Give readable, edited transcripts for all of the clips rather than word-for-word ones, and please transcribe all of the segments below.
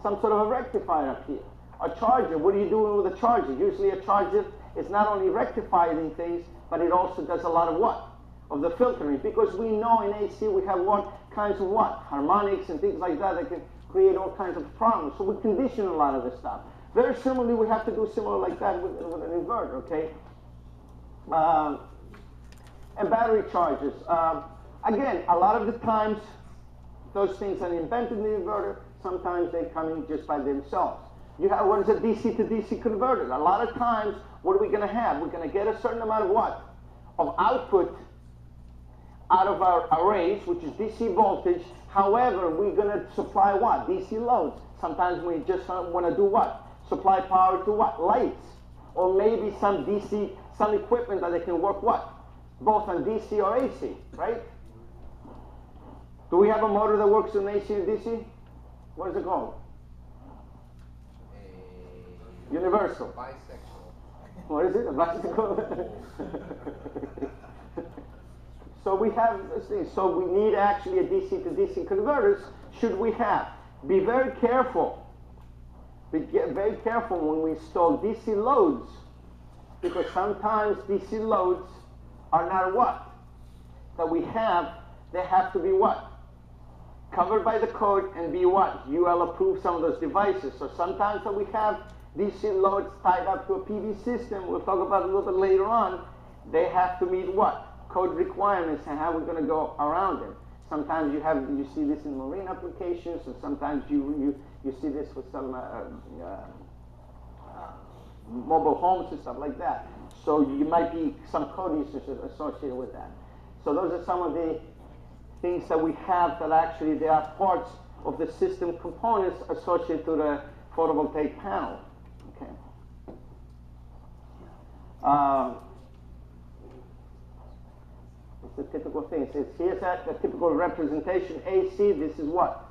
some sort of a rectifier up here. A charger, what are you doing with a charger? Usually a charger is not only rectifying things, but it also does a lot of what? Of the filtering. Because we know in AC we have what kinds of what? Harmonics and things like that that can create all kinds of problems. So we condition a lot of this stuff. Very similarly, we have to do similar like that with an inverter, okay? And battery chargers. Again, a lot of the times, those things are invented in the inverter. Sometimes they come in just by themselves. You have what is a DC to DC converter. A lot of times, what are we going to have? We're going to get a certain amount of what? Of output out of our arrays, which is DC voltage. However, we're going to supply what? DC loads. Sometimes we just want to do what? Supply power to what? Lights. Or maybe some DC, some equipment that they can work what? Both on DC or AC, right? Do we have a motor that works on AC and DC? What is it called? Universal. Bisexual. What is it? A bicycle? So we have this thing. So we need actually a DC to DC converters. Should we have? Be very careful. Be very careful when we install DC loads, because sometimes DC loads are not what? That we have, they have to be what? Covered by the code and be what? UL approved some of those devices. So sometimes that we have DC loads tied up to a PV system, we'll talk about it a little bit later on, they have to meet what? Code requirements and how we're going to go around it. Sometimes you see this in marine applications, and sometimes you see this with some mobile homes and stuff like that. So you might be some code usage associated with that. So those are some of the things that we have that actually they are parts of the system components associated to the photovoltaic panel. Okay. It's the typical thing. It says here's the typical representation. AC, this is what?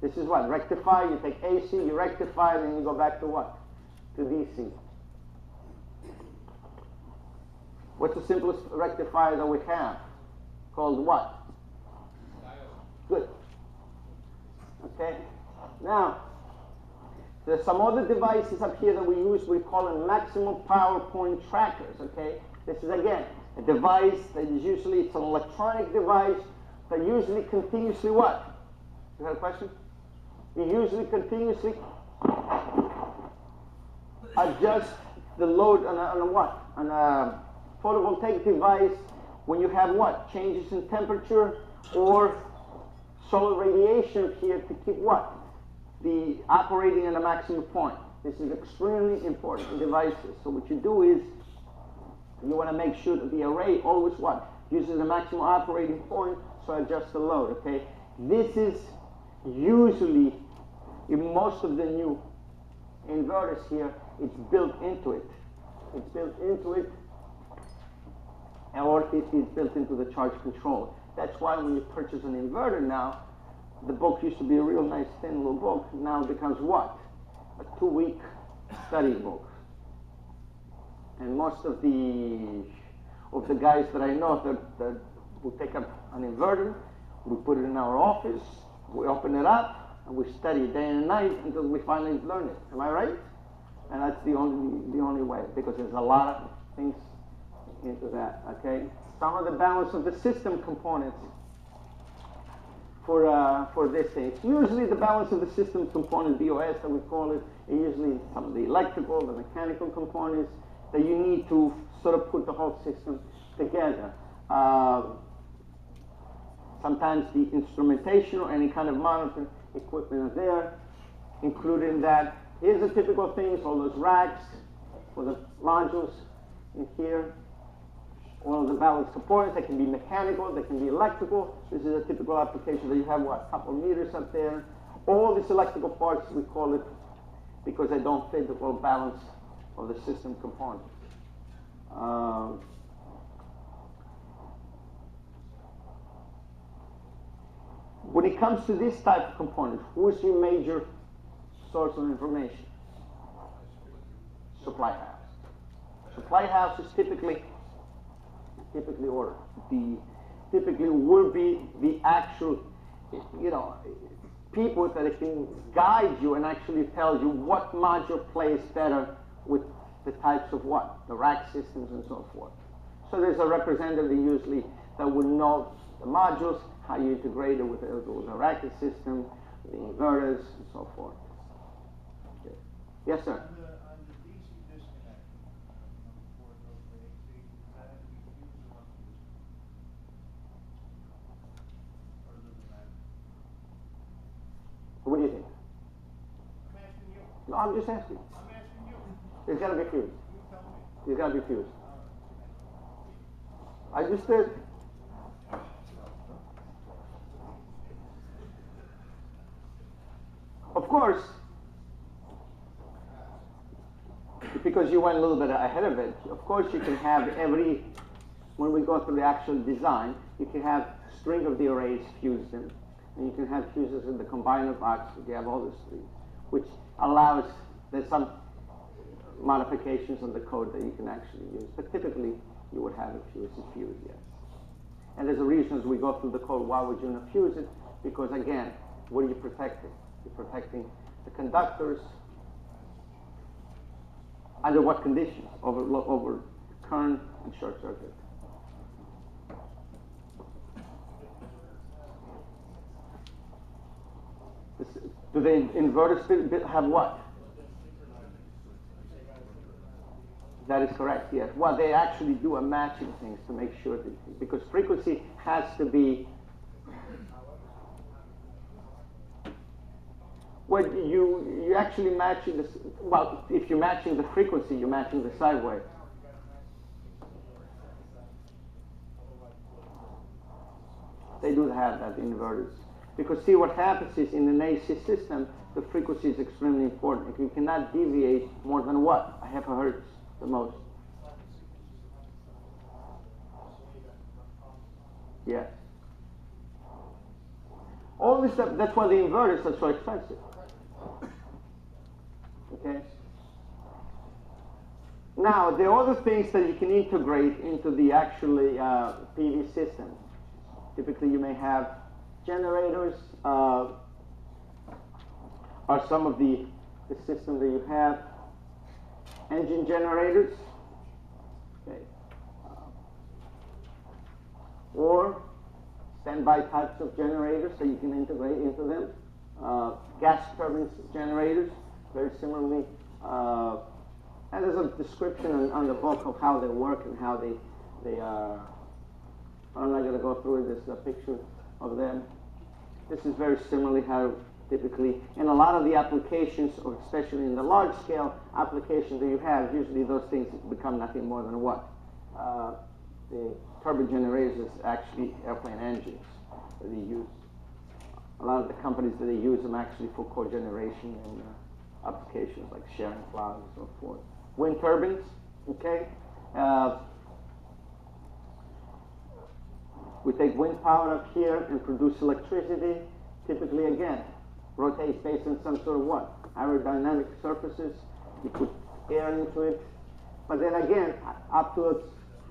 This is what? Rectify. You take AC, you rectify, and then you go back to what? To DC. What's the simplest rectifier that we have? Called what? Good. Okay. Now, there's some other devices up here that we use. We call them maximum power point trackers. Okay. This is again a device that is usually, it's an electronic device that usually continuously what? You have a question? You usually continuously adjust the load on a what? On a photovoltaic device when you have what? Changes in temperature or solar radiation here to keep what? The operating at a maximum point. This is extremely important in devices. So what you do is you want to make sure that the array always what? Uses the maximum operating point, so adjust the load, okay? This is usually, in most of the new inverters here, it's built into it. It's built into it, or it is built into the charge controller. That's why when you purchase an inverter now, the book used to be a real nice thin little book. Now it becomes what? A 2-week study book. And most of the guys that I know that will take up an inverter, we put it in our office, we open it up, and we study day and night until we finally learn it. Am I right? And that's the only way, because there's a lot of things into that. Okay. Some of the balance of the system components for this thing. It's usually the balance of the system component, BOS that we call it, and usually some of the electrical, the mechanical components that you need to sort of put the whole system together. Sometimes the instrumentation or any kind of monitoring equipment are there, including that. Here's the typical things, all those racks for the modules in here. All of the balance components, they can be mechanical, they can be electrical. This is a typical application that you have, what, a couple meters up there. All these electrical parts, we call it, because they don't fit the whole balance of the system components. When it comes to this type of component, who's your major source of information? Supply house. Supply house is typically would be the actual, people that can guide you and actually tell you what module plays better with the types of what, the rack systems and so forth. So there's a representative usually that would know the modules, how you integrate it with the racket system, the inverters, and so forth. Okay. Yes, sir? On the DC disconnect, number 4 goes to AC, does that have to be fused or unfused? Or does it matter? What do you think? I'm asking you. No, I'm just asking. I'm asking you. It's got to be fused. You tell me. It's got to be fused. I understood. Of course, because you went a little bit ahead of it, of course you can have when we go through the actual design, you can have string of the arrays fused in, and you can have fuses in the combiner box, you have all these things, which allows, there's some modifications on the code that you can actually use, but typically you would have it fused, yes. And there's a reason as we go through the code, why would you not fuse it? Because again, what are you protecting? You're protecting the conductors. Under what conditions? Over current and short circuit. Do the inverters have what? That is correct, yes. Well, they actually do a matching things to make sure that, because frequency has to be, well, you actually matching this, well, if you're matching the frequency, you're matching the side wave. They do have that in inverters. Because see, what happens is in an AC system, the frequency is extremely important. If you cannot deviate more than what? A half a hertz, the most. Yes. All this stuff, that's why the inverters are so expensive. Okay? Now, there are other things that you can integrate into the actually PV system. Typically, you may have generators, are some of the system that you have. Engine generators, okay, or standby types of generators that you can integrate into them. Gas turbine generators, very similarly. And there's a description on the book of how they work and how they are. I'm not going to go through it. There's a picture of them. This is very similarly how typically in a lot of the applications, or especially in the large scale applications that you have, usually those things become nothing more than what? The turbine generators is actually airplane engines that they use. A lot of the companies that they use them actually for cogeneration and applications like sharing clouds and so forth. Wind turbines, okay? We take wind power up here and produce electricity. Typically, again, rotates based on some sort of what? Aerodynamic surfaces. You put air into it. But then again, up to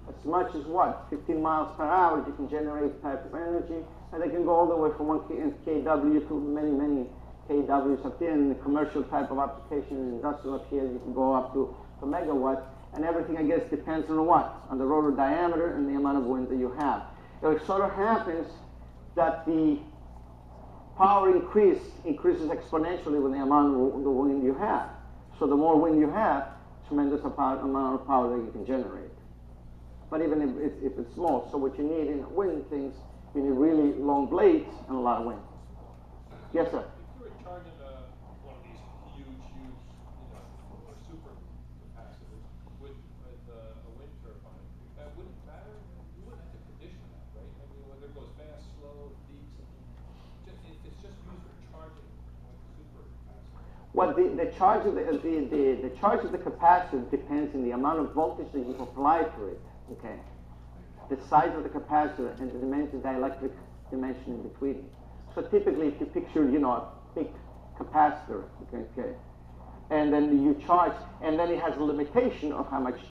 as much as what? 15 miles per hour, you can generate type of energy. And they can go all the way from 1 kW to many, many kWs up there. In the commercial type of application, in industrial up here, you can go up to megawatts. And everything, I guess, depends on what? On the rotor diameter and the amount of wind that you have. It sort of happens that the power increases exponentially with the amount of the wind you have. So the more wind you have, tremendous amount of power that you can generate. But even if it's small, so what you need in wind things, you need really long blades and a lot of wind. Yes, sir? If you were charging one of these huge, super capacitors with a wind turbine, that wouldn't matter. You wouldn't have to condition that, right? I mean, whether it goes fast, slow, peaks, it's just used for charging like super capacitor. Well, the charge of the capacitor depends on the amount of voltage that you apply to it. Okay, the size of the capacitor and the dimension, dielectric dimension in between. So typically, if you picture, a big capacitor, okay, and then you charge, and then it has a limitation of how much